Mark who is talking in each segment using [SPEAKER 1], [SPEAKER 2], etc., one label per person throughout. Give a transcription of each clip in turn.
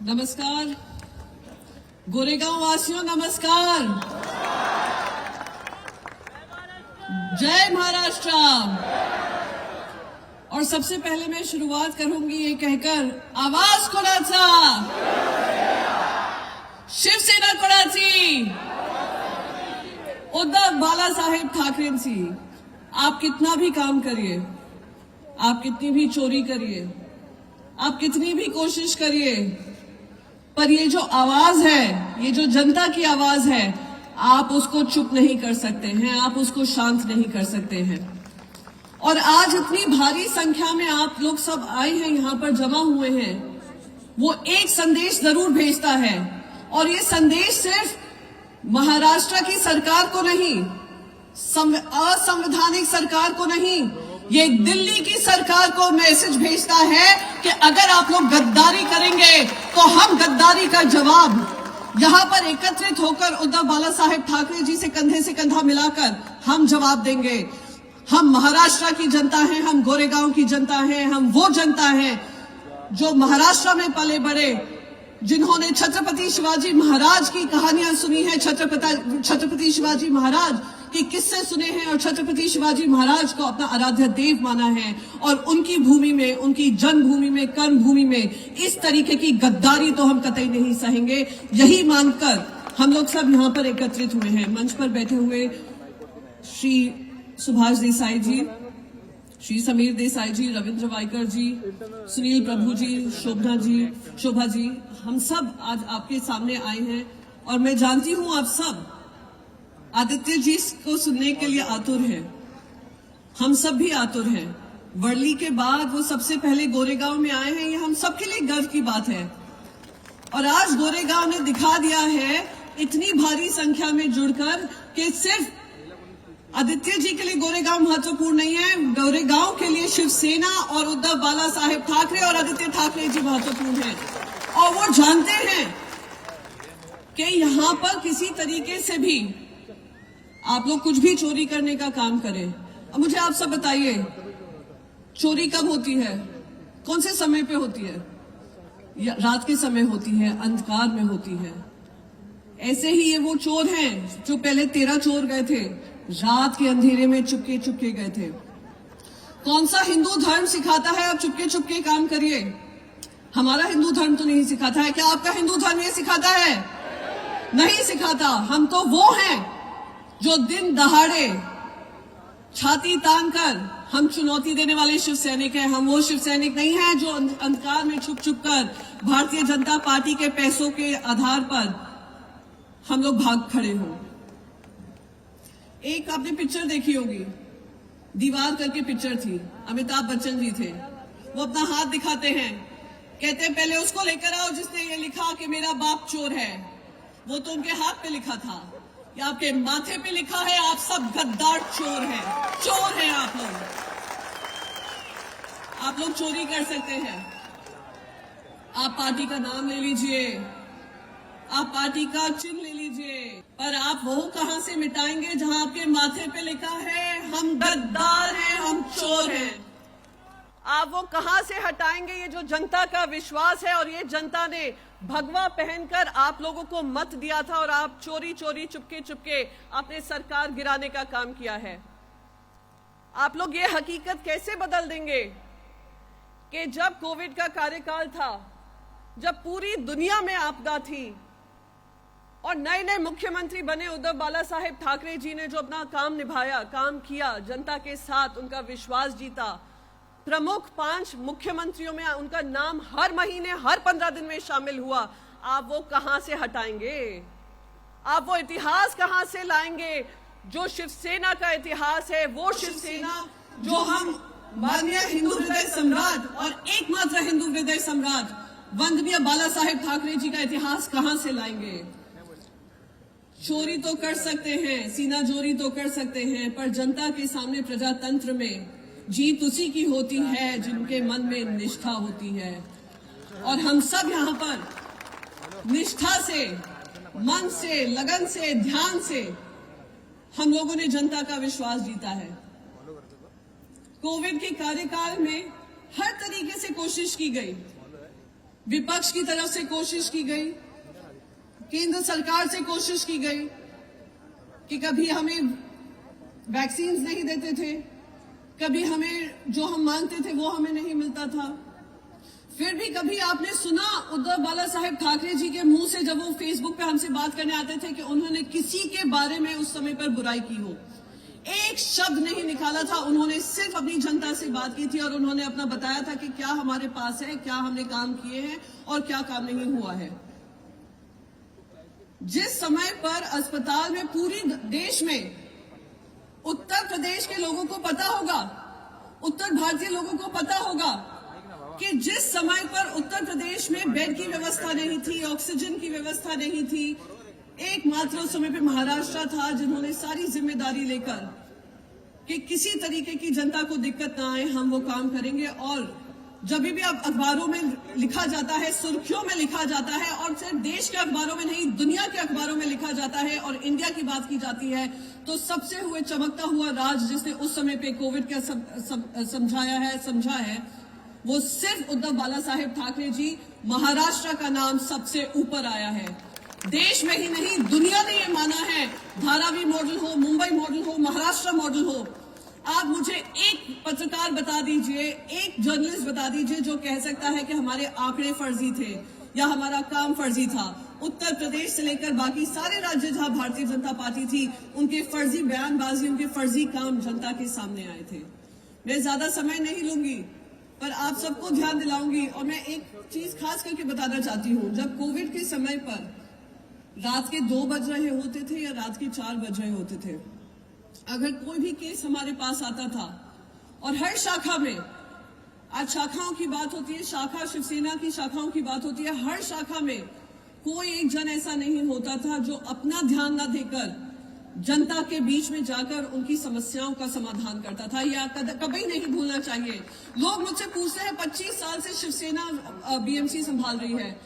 [SPEAKER 1] नमस्कार गोरेगांव वासियों, नमस्कार। जय महाराष्ट्र। और सबसे पहले मैं शुरुआत करूंगी ये कहकर, आवाज कोणाचा? शिवसेना कोणाची? उद्धव बालासाहेब ठाकरेंची। आप कितना भी काम करिए, आप कितनी भी चोरी करिए, आप कितनी भी कोशिश करिए, पर ये जो आवाज है, ये जो जनता की आवाज है, आप उसको चुप नहीं कर सकते हैं, आप उसको शांत नहीं कर सकते हैं। और आज इतनी भारी संख्या में आप लोग सब आए हैं, यहां पर जमा हुए हैं, वो एक संदेश जरूर भेजता है। और ये संदेश सिर्फ महाराष्ट्र की सरकार को नहीं, असंवैधानिक सरकार को नहीं, ये दिल्ली की सरकार को मैसेज भेजता है कि अगर आप लोग गद्दारी करेंगे तो हम गद्दारी का जवाब यहां पर एकत्रित होकर उद्धव बालासाहेब ठाकरे जी से कंधे से कंधा मिलाकर हम जवाब देंगे। हम महाराष्ट्र की जनता है, हम गोरेगांव की जनता है, हम वो जनता है जो महाराष्ट्र में पले बड़े, जिन्होंने छत्रपति शिवाजी महाराज की कहानियां सुनी है, छत्रपति शिवाजी महाराज के किस्से सुने हैं और छत्रपति शिवाजी महाराज को अपना आराध्य देव माना है। और उनकी भूमि में, उनकी जन्मभूमि में, कर्मभूमि में इस तरीके की गद्दारी तो हम कतई नहीं सहेंगे। यही मानकर हम लोग सब यहाँ पर एकत्रित हुए हैं। मंच पर बैठे हुए श्री सुभाष देसाई जी, श्री समीर देसाई जी, रविंद्र वाइकर जी, सुनील प्रभु जी, शोभा जी, हम सब आज आपके सामने आए हैं। और मैं जानती हूं आप सब आदित्य जी को सुनने के लिए आतुर हैं, हम सब भी आतुर हैं। वर्ली के बाद वो सबसे पहले गोरेगांव में आए हैं, ये हम सबके लिए गर्व की बात है। और आज गोरेगांव ने दिखा दिया है इतनी भारी संख्या में जुड़कर कि सिर्फ आदित्य जी के लिए गोरेगांव महत्वपूर्ण नहीं है, गोरेगांव के लिए शिवसेना और उद्धव बालासाहेब ठाकरे और आदित्य ठाकरे जी महत्वपूर्ण हैं। और वो जानते हैं कि यहां पर किसी तरीके से भी आप लोग कुछ भी चोरी करने का काम करें। अब मुझे आप सब बताइए, चोरी कब होती है, कौन से समय पे होती है? रात के समय होती है, अंधकार में होती है। ऐसे ही ये वो चोर हैं जो पहले 13 चोर गए थे, रात के अंधेरे में चुपके चुपके गए थे। कौन सा हिंदू धर्म सिखाता है आप चुपके चुपके काम करिए? हमारा हिंदू धर्म तो नहीं सिखाता है। क्या आपका हिंदू धर्म ये सिखाता है? नहीं सिखाता। हम तो वो हैं जो दिन दहाड़े छाती तान कर हम चुनौती देने वाले शिव सैनिक हैं। हम वो शिव सैनिक नहीं हैं जो अंधकार में छुप छुप कर भारतीय जनता पार्टी के पैसों के आधार पर हम लोग भाग खड़े हों। एक आपने पिक्चर देखी होगी, दीवार करके पिक्चर थी, अमिताभ बच्चन जी थे, वो अपना हाथ दिखाते हैं, कहते हैं पहले उसको लेकर आओ जिसने ये लिखा कि मेरा बाप चोर है। वो तो उनके हाथ पे लिखा था, या आपके माथे पे लिखा है आप सब गद्दार चोर हैं, चोर हैं आप लोग। आप लोग चोरी कर सकते हैं, आप पार्टी का नाम ले लीजिए, आप पार्टी का चिन्ह ले लीजिए, पर आप वो कहां से मिटाएंगे जहां आपके माथे पे लिखा है हम गद्दार हैं, हम चोर हैं? आप वो कहां से हटाएंगे ये जो जनता का विश्वास है? और ये जनता ने भगवा पहनकर आप लोगों को मत दिया था और आप चोरी चोरी चुपके चुपके अपने सरकार गिराने का काम किया है। आप लोग ये हकीकत कैसे बदल देंगे कि जब कोविड का कार्यकाल था, जब पूरी दुनिया में आपदा थी और नए नए मुख्यमंत्री बने उद्धव बालासाहेब ठाकरे जी ने जो अपना काम निभाया, काम किया, जनता के साथ उनका विश्वास जीता, प्रमुख 5 मुख्यमंत्रियों में उनका नाम हर महीने, हर 15 दिन में शामिल हुआ। आप वो कहां से हटाएंगे? आप वो इतिहास कहां से लाएंगे जो शिवसेना का इतिहास है? वो शिवसेना जो हम माननीय हिंदू हृदय सम्राट और एकमात्र हिंदू हृदय सम्राट वंदनीय बालासाहेब ठाकरे जी का इतिहास कहां से लाएंगे? चोरी तो कर सकते हैं, सीना जोरी तो कर सकते हैं, पर जनता के सामने प्रजातंत्र में जीत उसी की होती है जिनके मन में निष्ठा होती है। और हम सब यहाँ पर निष्ठा से, मन से, लगन से, ध्यान से हम लोगों ने जनता का विश्वास जीता है। कोविड के कार्यकाल में हर तरीके से कोशिश की गई विपक्ष की तरफ से कोशिश की गई, केंद्र सरकार से कोशिश की गई कि कभी हमें वैक्सीन नहीं देते थे, कभी हमें जो हम मांगते थे वो हमें नहीं मिलता था। फिर भी कभी आपने सुना उद्धव बाला साहेब ठाकरे जी के मुंह से, जब वो फेसबुक पे हमसे बात करने आते थे, कि उन्होंने किसी के बारे में उस समय पर बुराई की हो? एक शब्द नहीं निकाला था। उन्होंने सिर्फ अपनी जनता से बात की थी और उन्होंने अपना बताया था कि क्या हमारे पास है, क्या हमने काम किए हैं और क्या काम नहीं हुआ है। जिस समय पर अस्पताल में पूरी देश में, उत्तर प्रदेश के लोगों को पता होगा, उत्तर भारतीय लोगों को पता होगा कि जिस समय पर उत्तर प्रदेश में बेड की व्यवस्था नहीं थी, ऑक्सीजन की व्यवस्था नहीं थी, एकमात्र उस समय पे महाराष्ट्र था जिन्होंने सारी जिम्मेदारी लेकर कि किसी तरीके की जनता को दिक्कत ना आए, हम वो काम करेंगे। और जब भी अब अखबारों में लिखा जाता है, सुर्खियों में लिखा जाता है, और सिर्फ देश के अखबारों में नहीं, दुनिया के अखबारों में लिखा जाता है और इंडिया की बात की जाती है, तो सबसे हुए चमकता हुआ राज जिसने उस समय पे कोविड का समझा है, वो सिर्फ उद्धव बाला साहेब ठाकरे जी। महाराष्ट्र का नाम सबसे ऊपर आया है। देश में ही नहीं, दुनिया ने ये माना है। धारावी मॉडल हो, मुंबई मॉडल हो, महाराष्ट्र मॉडल हो, आप मुझे एक पत्रकार बता दीजिए, एक जर्नलिस्ट बता दीजिए जो कह सकता है कि हमारे आंकड़े फर्जी थे या हमारा काम फर्जी था। उत्तर प्रदेश से लेकर बाकी सारे राज्य जहां भारतीय जनता पार्टी थी, उनके फर्जी बयानबाजी, उनके फर्जी काम जनता के सामने आए थे। मैं ज्यादा समय नहीं लूंगी, पर आप सबको ध्यान दिलाऊंगी। और मैं एक चीज खास करके बताना चाहती हूँ, जब कोविड के समय पर रात के 2 बज रहे होते थे या रात के 4 बज रहे होते थे, अगर कोई भी केस हमारे पास आता था, और हर शाखा में, आज शाखाओं की बात होती है, शाखा शिवसेना की शाखाओं की बात होती है, हर शाखा में कोई एक जन ऐसा नहीं होता था जो अपना ध्यान न देकर जनता के बीच में जाकर उनकी समस्याओं का समाधान करता था। या कभी नहीं भूलना चाहिए। लोग मुझसे पूछते हैं 25 साल से शिवसेना बीएमसी संभाल रही है।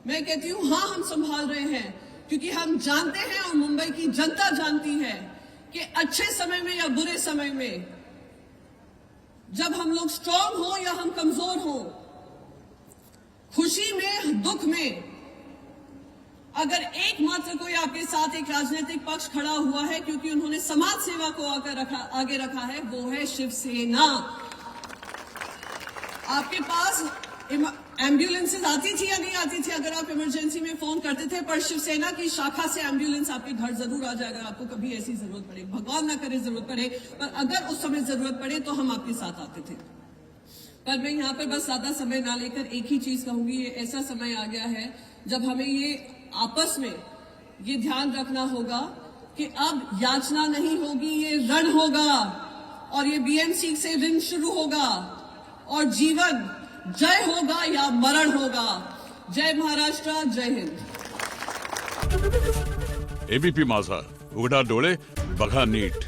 [SPEAKER 1] मैं कहती हूँ हाँ, हम संभाल रहे हैं, क्योंकि हम जानते हैं और मुंबई की जनता जानती है कि अच्छे समय में या बुरे समय में, जब हम लोग स्ट्रांग हो या हम कमजोर हो, खुशी में, दुख में, अगर एकमात्र कोई आपके साथ एक राजनीतिक पक्ष खड़ा हुआ है क्योंकि उन्होंने समाज सेवा को आगे रखा है, वो है शिवसेना। आपके पास एम्बुलेंसेज आती थी या नहीं आती थी अगर आप इमरजेंसी में फोन करते थे, पर शिवसेना की शाखा से एम्बुलेंस आपके घर जरूर आ जाएगा। आपको कभी ऐसी जरूरत पड़े, भगवान ना करे जरूरत पड़े, पर अगर उस समय जरूरत पड़े तो हम आपके साथ आते थे। पर मैं यहाँ पर बस ज्यादा समय ना लेकर एक ही चीज कहूंगी, ये ऐसा समय आ गया है जब हमें ये आपस में ये ध्यान रखना होगा कि अब याचना नहीं होगी, ये रण होगा, और ये बीएमसी से ऋण शुरू होगा, और जीवन जय होगा या मरण होगा। जय महाराष्ट्र, जय हिंद।
[SPEAKER 2] एबीपी माझा, उघडा डोळे बघा नीट।